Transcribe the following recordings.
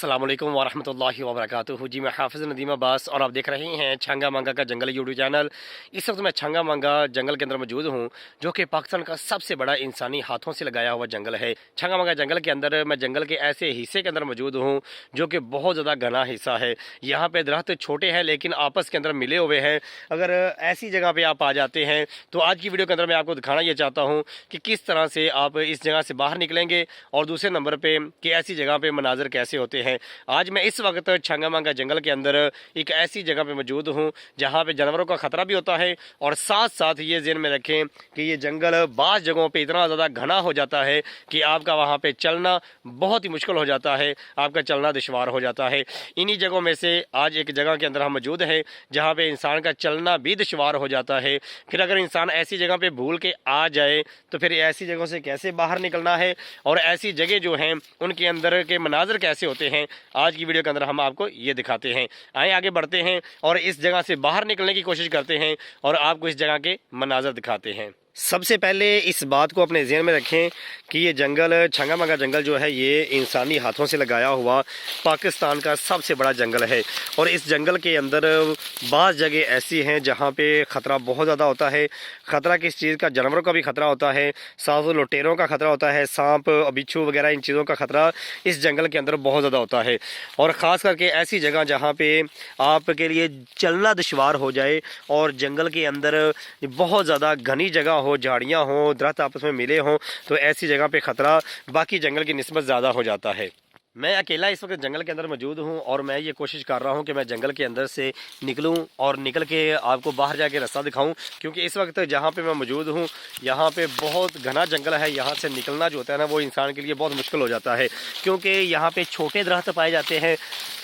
अस्सलाम वालेकुम वरहमतुल्लाहि वबरकातुहू। जी मैं हाफिज़ नदीम अब्बास और आप देख रहे हैं छंगा मंगा का जंगल यूट्यूब चैनल। इस वक्त मैं छंगा मंगा जंगल के अंदर मौजूद हूँ, जो कि पाकिस्तान का सबसे बड़ा इंसानी हाथों से लगाया हुआ जंगल है। छंगा मंगा जंगल के अंदर मैं जंगल के ऐसे हिस्से के अंदर मौजूद हूँ जो कि बहुत ज़्यादा घना हिस्सा है। यहाँ पे दरख्त छोटे हैं लेकिन आपस के अंदर मिले हुए हैं। अगर ऐसी जगह पर आप आ जाते हैं तो आज की वीडियो के अंदर मैं आपको दिखाना ये चाहता हूँ कि किस तरह से आप इस जगह से बाहर निकलेंगे और दूसरे नंबर पर कि ऐसी जगह पर मनाजर कैसे होते हैं। आज मैं इस वक्त छंगा मंगा जंगल के अंदर एक ऐसी जगह पे मौजूद हूँ जहाँ पे जानवरों का ख़तरा भी होता है और साथ साथ ये ज़हन में रखें कि ये जंगल बाज़ जगहों पे इतना ज़्यादा घना हो जाता है कि आपका वहाँ पे चलना बहुत ही मुश्किल हो जाता है, आपका चलना दुश्वार हो जाता है। इन्हीं जगहों में से आज एक जगह के अंदर हम मौजूद हैं जहाँ पर इंसान का चलना भी दुश्वार हो जाता है। फिर अगर इंसान ऐसी जगह पर भूल के आ जाए तो फिर ऐसी जगहों से कैसे बाहर निकलना है और ऐसी जगह जो हैं उनके अंदर के मनाजर कैसे होते हैं, आज की वीडियो के अंदर हम आपको ये दिखाते हैं। आए आगे बढ़ते हैं और इस जगह से बाहर निकलने की कोशिश करते हैं और आपको इस जगह के मनाजर दिखाते हैं। सबसे पहले इस बात को अपने ज़हन में रखें कि ये जंगल छंगा मंगा जंगल जो है ये इंसानी हाथों से लगाया हुआ पाकिस्तान का सबसे बड़ा जंगल है। और इस जंगल के अंदर बाज़ जगह ऐसी हैं जहाँ पे ख़तरा बहुत ज़्यादा होता है। ख़तरा किस चीज़ का? जानवरों का भी ख़तरा होता है, साथ लुटेरों का ख़तरा होता है, सांप बिच्छू वगैरह इन चीज़ों का ख़तरा इस जंगल के अंदर बहुत ज़्यादा होता है। और ख़ास करके ऐसी जगह जहाँ पर आपके लिए चलना दुश्वार हो जाए और जंगल के अंदर बहुत ज़्यादा घनी जगह हो, झाड़ियाँ हों, दरख्त आपस में मिले हों, तो ऐसी जगह पे ख़तरा बाकी जंगल की निस्बत ज़्यादा हो जाता है। मैं अकेला इस वक्त जंगल के अंदर मौजूद हूं और मैं ये कोशिश कर रहा हूं कि मैं जंगल के अंदर से निकलूं और निकल के आपको बाहर जाके रास्ता दिखाऊं, क्योंकि इस वक्त जहां पे मैं मौजूद हूं यहाँ पे बहुत घना जंगल है। यहाँ से निकलना जो होता है ना वो इंसान के लिए बहुत मुश्किल हो जाता है, क्योंकि यहाँ पे छोटे दरख्त पाए जाते हैं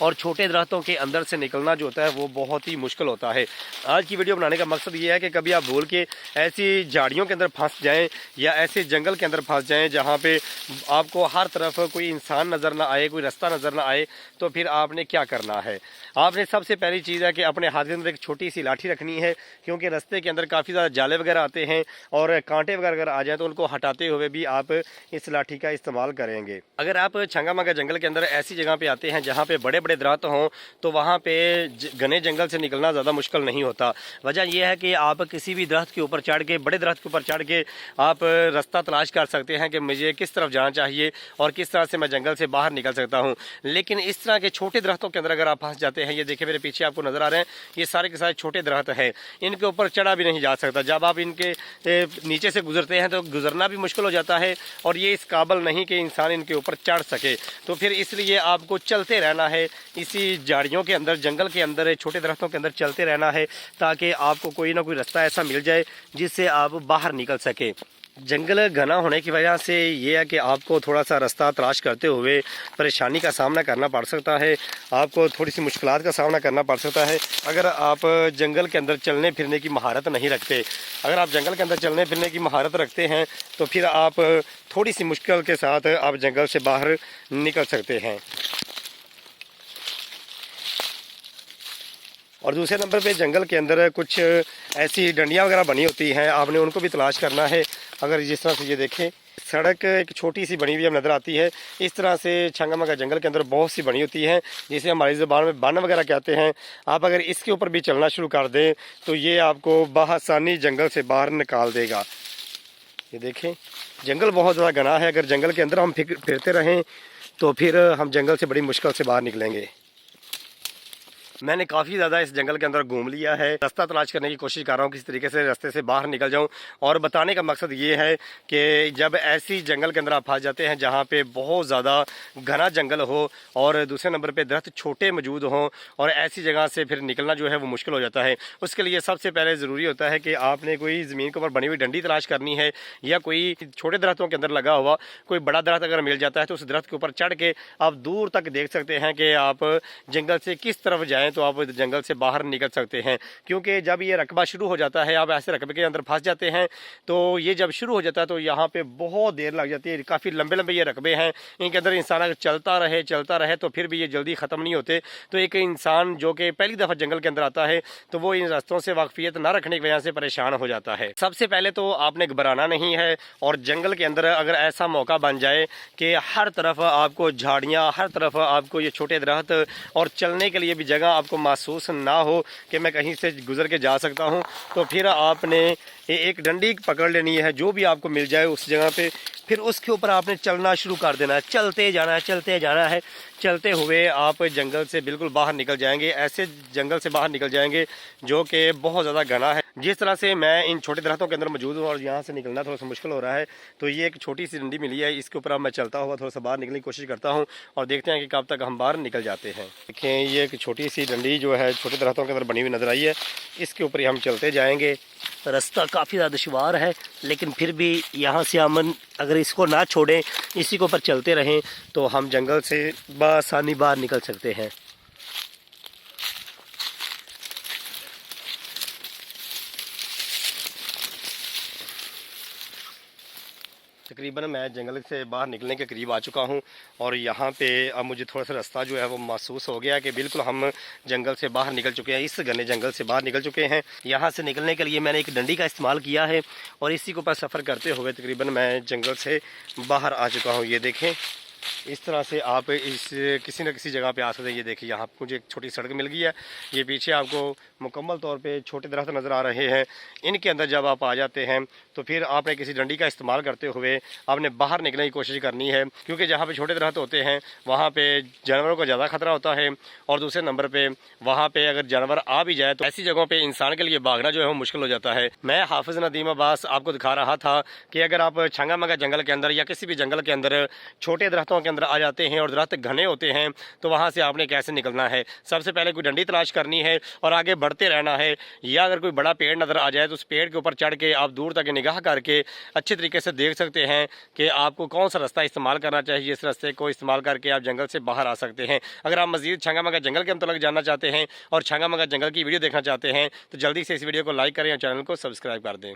और छोटे दरख्तों के अंदर से निकलना जो होता है वो बहुत ही मुश्किल होता है। आज की वीडियो बनाने का मकसद ये है कि कभी आप भूल के ऐसी झाड़ियों के अंदर फंस जाएँ या ऐसे जंगल के अंदर फंस जाएँ जहाँ पर आपको हर तरफ कोई इंसान नज़र ना आए, कोई रास्ता नज़र ना आए, तो फिर आपने क्या करना है? आपने सबसे पहली चीज़ है कि अपने हाथ के अंदर एक छोटी सी लाठी रखनी है, क्योंकि रास्ते के अंदर काफ़ी ज़्यादा जाले वगैरह आते हैं और कांटे वगैरह अगर आ जाए तो उनको हटाते हुए भी आप इस लाठी का इस्तेमाल करेंगे। अगर आप छंगा मंगा जंगल के अंदर ऐसी जगह पे आते हैं जहाँ पे बड़े बड़े दरख्त हों तो वहाँ पे घने जंगल से निकलना ज़्यादा मुश्किल नहीं होता। वजह यह है कि आप किसी भी दरख्त के ऊपर चढ़ के, बड़े दरख्त के ऊपर चढ़ के आप रास्ता तलाश कर सकते हैं कि मुझे किस तरफ जाना चाहिए और किस तरह से मैं जंगल से बाहर निकल सकता हूँ। लेकिन इस तरह के छोटे दरख्तों के अंदर अगर आप फंस जाते हैं, ये देखिए मेरे पीछे आपको नज़र आ रहे हैं, ये सारे के सारे छोटे दरख्त हैं, इनके ऊपर चढ़ा भी नहीं जा सकता। जब आप इनके नीचे से गुजरते हैं तो गुजरना भी मुश्किल हो जाता है और ये इस काबिल नहीं कि इंसान इनके ऊपर चढ़ सके। तो फिर इसलिए आपको चलते रहना है, इसी झाड़ियों के अंदर, जंगल के अंदर, छोटे दरख्तों के अंदर चलते रहना है ताकि आपको कोई ना कोई रास्ता ऐसा मिल जाए जिससे आप बाहर निकल सके। जंगल घना होने की वजह से ये है कि आपको थोड़ा सा रास्ता तलाश करते हुए परेशानी का सामना करना पड़ सकता है, आपको थोड़ी सी मुश्किलात का सामना करना पड़ सकता है अगर आप जंगल के अंदर चलने फिरने की महारत नहीं रखते। अगर आप जंगल के अंदर चलने फिरने की महारत रखते हैं तो फिर आप थोड़ी सी मुश्किल के साथ आप जंगल से बाहर निकल सकते हैं। और दूसरे नंबर पे जंगल के अंदर कुछ ऐसी डंडियाँ वगैरह बनी होती हैं, आपने उनको भी तलाश करना है। अगर जिस तरह से ये देखें, सड़क एक छोटी सी बनी हुई हमें नज़र आती है, इस तरह से छंगा मंगा जंगल के अंदर बहुत सी बनी होती हैं जिसे हमारी ज़बान में बन वगैरह कहते हैं। आप अगर इसके ऊपर भी चलना शुरू कर दें तो ये आपको बआसानी जंगल से बाहर निकाल देगा। ये देखें, जंगल बहुत ज़्यादा घना है, अगर जंगल के अंदर हम फिरते रहें तो फिर हम जंगल से बड़ी मुश्किल से बाहर निकलेंगे। मैंने काफ़ी ज़्यादा इस जंगल के अंदर घूम लिया है, रास्ता तलाश करने की कोशिश कर रहा हूँ किस तरीके से रास्ते से बाहर निकल जाऊँ। और बताने का मकसद ये है कि जब ऐसी जंगल के अंदर आप फंस जाते हैं जहाँ पे बहुत ज़्यादा घना जंगल हो और दूसरे नंबर पे दरख्त छोटे मौजूद हों और ऐसी जगह से फिर निकलना जो है वो मुश्किल हो जाता है। उसके लिए सबसे पहले ज़रूरी होता है कि आपने कोई ज़मीन के ऊपर बनी हुई डंडी तलाश करनी है या कोई छोटे दरख्तों के अंदर लगा हुआ कोई बड़ा दरख्त अगर मिल जाता है तो उस दरख्त के ऊपर चढ़ के आप दूर तक देख सकते हैं कि आप जंगल से किस तरफ जाएँ चाहें तो आप जंगल से बाहर निकल सकते हैं, क्योंकि जब ये रकबा शुरू हो जाता है, आप ऐसे रकबे के अंदर फंस जाते हैं, तो ये जब शुरू हो जाता है तो यहाँ पे बहुत देर लग जाती है। काफ़ी लंबे लंबे ये रकबे हैं, इनके अंदर इंसान अगर चलता रहे तो फिर भी ये जल्दी ख़त्म नहीं होते। तो एक इंसान जो कि पहली दफ़ा जंगल के अंदर आता है तो वो इन रास्तों से वाकफियत ना रखने की वजह से परेशान हो जाता है। सबसे पहले तो आपने घबराना नहीं है, और जंगल के अंदर अगर ऐसा मौका बन जाए कि हर तरफ आपको झाड़ियाँ, हर तरफ आपको ये छोटे दरख्त और चलने के लिए भी जगह आपको महसूस ना हो कि मैं कहीं से गुजर के जा सकता हूँ, तो फिर आपने एक डंडी पकड़ लेनी है, जो भी आपको मिल जाए उस जगह पे, फिर उसके ऊपर आपने चलना शुरू कर देना है, चलते जाना है। चलते हुए आप जंगल से बिल्कुल बाहर निकल जाएंगे, ऐसे जंगल से बाहर निकल जाएंगे जो कि बहुत ज़्यादा घना है। जिस तरह से मैं इन छोटे दरख्तों के अंदर मौजूद हूँ और यहाँ से निकलना थोड़ा सा मुश्किल हो रहा है, तो ये एक छोटी सी डंडी मिली है, इसके ऊपर अब मैं चलता हुआ थोड़ा सा बाहर निकलने की कोशिश करता हूँ और देखते हैं कि कब तक हम बाहर निकल जाते हैं। देखें, ये एक छोटी सी डंडी जो है छोटे दरख्तों के अंदर बनी हुई नज़र आई है, इसके ऊपर ही हम चलते जाएंगे। रास्ता काफ़ी ज़्यादा दुश्वार है, लेकिन फिर भी यहाँ से हम अगर इसको ना छोड़ें, इसी के ऊपर चलते रहें, तो हम जंगल से बआसानी बाहर निकल सकते हैं। तकरीबन मैं जंगल से बाहर निकलने के करीब आ चुका हूँ, और यहाँ पे अब मुझे थोड़ा सा रास्ता जो है वो महसूस हो गया कि बिल्कुल हम जंगल से बाहर निकल चुके हैं, इस घने जंगल से बाहर निकल चुके हैं। यहाँ से निकलने के लिए मैंने एक डंडी का इस्तेमाल किया है, और इसी के ऊपर सफ़र करते हुए तकरीबन मैं जंगल से बाहर आ चुका हूँ। ये देखें, इस तरह से आप इस किसी न किसी जगह पे आ सकते हैं। ये देखिए, यहाँ मुझे एक छोटी सड़क मिल गई है, ये पीछे आपको मुकम्मल तौर पे छोटे दरख्त नज़र आ रहे हैं। इनके अंदर जब आप आ जाते हैं तो फिर आपने किसी डंडी का इस्तेमाल करते हुए आपने बाहर निकलने की कोशिश करनी है, क्योंकि जहाँ पे छोटे दरख्त होते हैं वहाँ पे जानवरों को ज़्यादा खतरा होता है, और दूसरे नंबर पर वहाँ पर अगर जानवर आ भी जाए तो ऐसी जगहों पर इंसान के लिए भागना जो है वो मुश्किल हो जाता है। मैं हाफिज़ नदीम अब्बास आपको दिखा रहा था कि अगर आप छंगा मंगा जंगल के अंदर या किसी भी जंगल के अंदर छोटे दरख्तों के अंदर आ जाते हैं और दरख्त घने होते हैं, तो वहाँ से आपने कैसे निकलना है। सबसे पहले कोई डंडी तलाश करनी है और आगे बढ़ते रहना है, या अगर कोई बड़ा पेड़ नज़र आ जाए तो उस पेड़ के ऊपर चढ़ के आप दूर तक निगाह करके अच्छे तरीके से देख सकते हैं कि आपको कौन सा रास्ता इस्तेमाल करना चाहिए। इस रास्ते को इस्तेमाल करके आप जंगल से बाहर आ सकते हैं। अगर आप मज़ीद छंगा मंगा जंगल के अंतर्गत जानना चाहते हैं और छंगा मंगा जंगल की वीडियो देखना चाहते हैं तो जल्दी से इस वीडियो को लाइक करें और चैनल को सब्सक्राइब कर दें।